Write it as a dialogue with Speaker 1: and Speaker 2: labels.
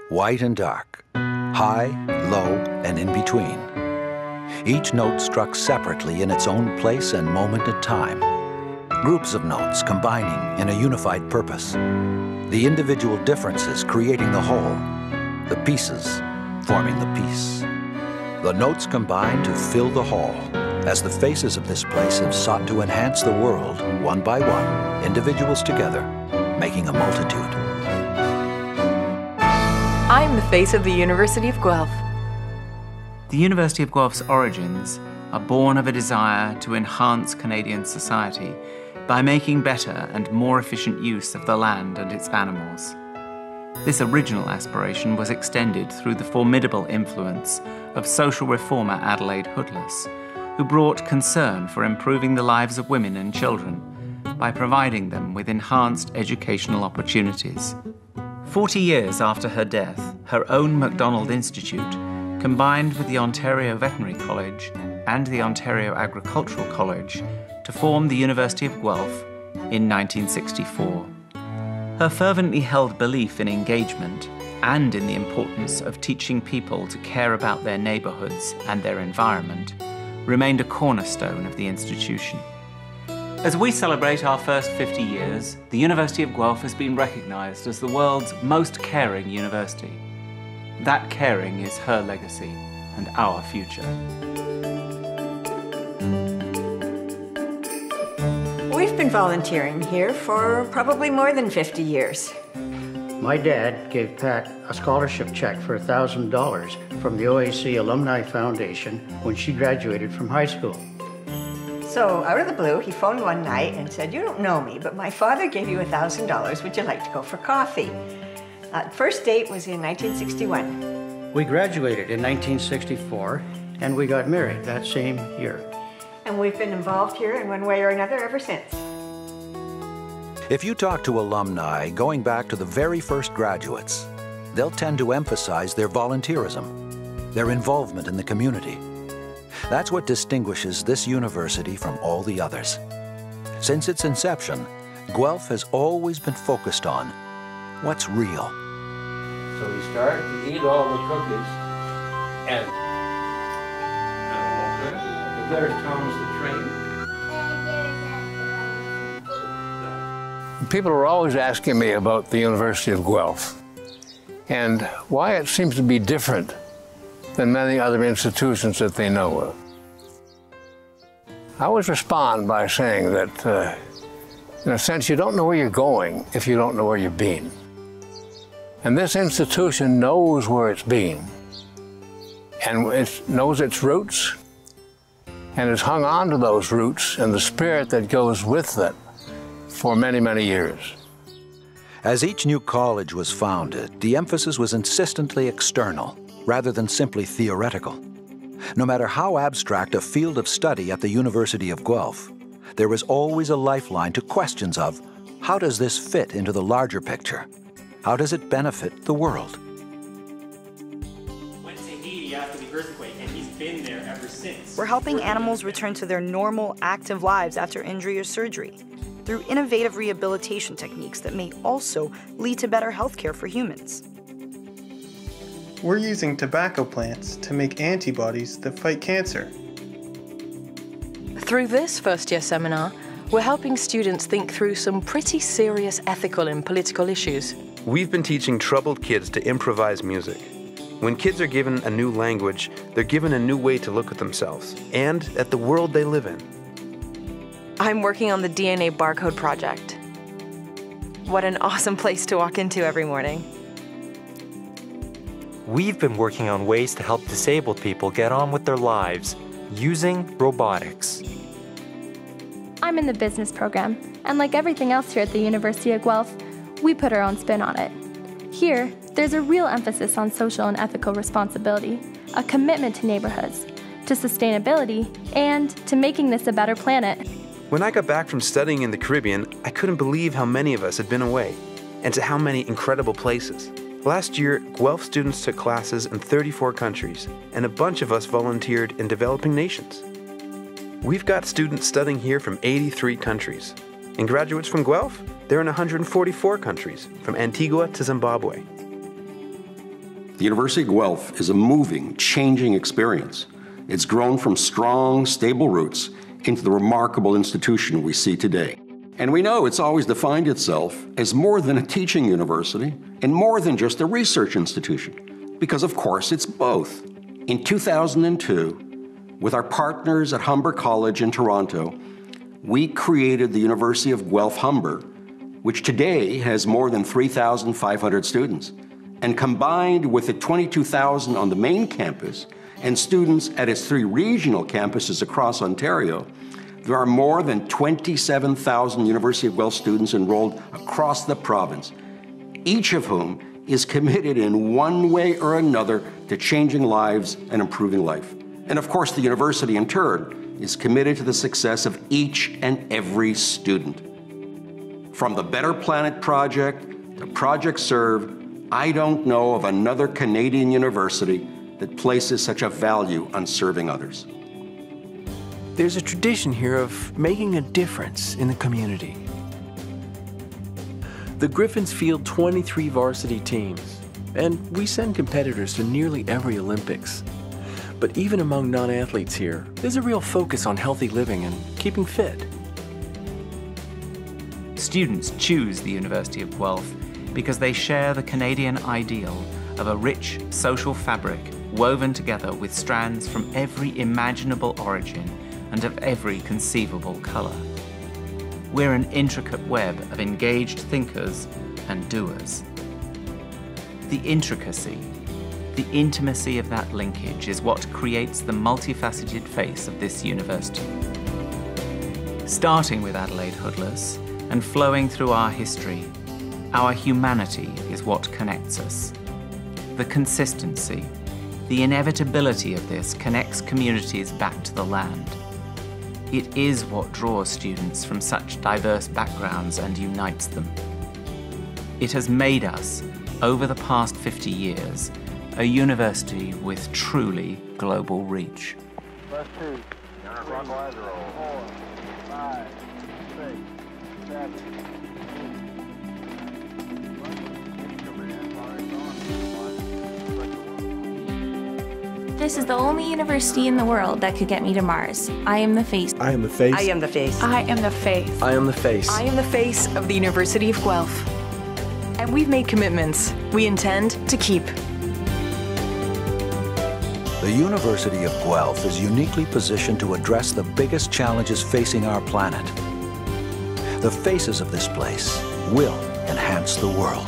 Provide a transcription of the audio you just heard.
Speaker 1: white and dark, high, low, and in between. Each note struck separately in its own place and moment in time. Groups of notes combining in a unified purpose. The individual differences creating the whole, the pieces forming the piece. The notes combine to fill the hall, as the faces of this place have sought to enhance the world, one by one, individuals together, making a multitude.
Speaker 2: I'm the face of the University of Guelph.
Speaker 3: The University of Guelph's origins are born of a desire to enhance Canadian society by making better and more efficient use of the land and its animals. This original aspiration was extended through the formidable influence of social reformer Adelaide Hoodless, who brought concern for improving the lives of women and children by providing them with enhanced educational opportunities. 40 years after her death, her own Macdonald Institute, combined with the Ontario Veterinary College and the Ontario Agricultural College to form the University of Guelph in 1964. Her fervently held belief in engagement and in the importance of teaching people to care about their neighbourhoods and their environment remained a cornerstone of the institution. As we celebrate our first 50 years, the University of Guelph has been recognised as the world's most caring university. That caring is her legacy and our future.
Speaker 4: We've been volunteering here for probably more than 50 years.
Speaker 5: My dad gave Pat a scholarship check for $1,000 from the OAC Alumni Foundation when she graduated from high school.
Speaker 4: So, out of the blue, he phoned one night and said, "You don't know me, but my father gave you $1,000. Would you like to go for coffee?" First date was in 1961.
Speaker 5: We graduated in 1964, and we got married that same year.
Speaker 4: And we've been involved here in one way or another ever since.
Speaker 1: If you talk to alumni going back to the very first graduates, they'll tend to emphasize their volunteerism, their involvement in the community. That's what distinguishes this university from all the others. Since its inception, Guelph has always been focused on what's real.
Speaker 6: So we start to eat all the cookies, and there's Thomas the Train.
Speaker 7: People are always asking me about the University of Guelph and why it seems to be different than many other institutions that they know of. I always respond by saying that, in a sense, you don't know where you're going if you don't know where you've been. And this institution knows where it's been, and it knows its roots, and has hung on to those roots and the spirit that goes with them for many, many years.
Speaker 1: As each new college was founded, the emphasis was insistently external, rather than simply theoretical. No matter how abstract a field of study at the University of Guelph, there was always a lifeline to questions of, how does this fit into the larger picture? How does it benefit the world?
Speaker 8: Went to Haiti after the earthquake, and he's been there ever since.
Speaker 9: We're helping animals return to their normal, active lives after injury or surgery through innovative rehabilitation techniques that may also lead to better health care for humans.
Speaker 10: We're using tobacco plants to make antibodies that fight cancer.
Speaker 2: Through this first-year seminar, we're helping students think through some pretty serious ethical and political issues.
Speaker 11: We've been teaching troubled kids to improvise music. When kids are given a new language, they're given a new way to look at themselves and at the world they live in.
Speaker 2: I'm working on the DNA barcode project. What an awesome place to walk into every morning.
Speaker 12: We've been working on ways to help disabled people get on with their lives using robotics.
Speaker 13: I'm in the business program, and like everything else here at the University of Guelph, we put our own spin on it. Here, there's a real emphasis on social and ethical responsibility, a commitment to neighborhoods, to sustainability, and to making this a better planet.
Speaker 11: When I got back from studying in the Caribbean, I couldn't believe how many of us had been away, and to how many incredible places. Last year, Guelph students took classes in 34 countries, and a bunch of us volunteered in developing nations. We've got students studying here from 83 countries, and graduates from Guelph, they're in 144 countries, from Antigua to Zimbabwe.
Speaker 14: The University of Guelph is a moving, changing experience. It's grown from strong, stable roots into the remarkable institution we see today. And we know it's always defined itself as more than a teaching university and more than just a research institution, because of course it's both. In 2002, with our partners at Humber College in Toronto, we created the University of Guelph Humber, which today has more than 3,500 students. And combined with the 22,000 on the main campus and students at its 3 regional campuses across Ontario, there are more than 27,000 University of Guelph students enrolled across the province, each of whom is committed in one way or another to changing lives and improving life. And of course, the university in turn is committed to the success of each and every student. From the Better Planet Project to Project Serve, I don't know of another Canadian university that places such a value on serving others.
Speaker 11: There's a tradition here of making a difference in the community. The Griffins field 23 varsity teams, and we send competitors to nearly every Olympics. But even among non-athletes here, there's a real focus on healthy living and keeping fit.
Speaker 3: Students choose the University of Guelph because they share the Canadian ideal of a rich social fabric woven together with strands from every imaginable origin and of every conceivable colour. We're an intricate web of engaged thinkers and doers. The intricacy, the intimacy of that linkage is what creates the multifaceted face of this university. Starting with Adelaide Hoodless and flowing through our history, our humanity is what connects us. The consistency, the inevitability of this connects communities back to the land. It is what draws students from such diverse backgrounds and unites them. It has made us, over the past 50 years, a university with truly global reach.
Speaker 15: +2, clockwise roll. 4, 5, 6, 7, 8.
Speaker 16: This is the only university in the world that could get me to Mars. I am the face.
Speaker 17: I am the face.
Speaker 2: I am the face.
Speaker 18: I am the face.
Speaker 17: I am the face.
Speaker 2: I am the face of the University of Guelph. And we've made commitments we intend to keep.
Speaker 1: The University of Guelph is uniquely positioned to address the biggest challenges facing our planet. The faces of this place will enhance the world.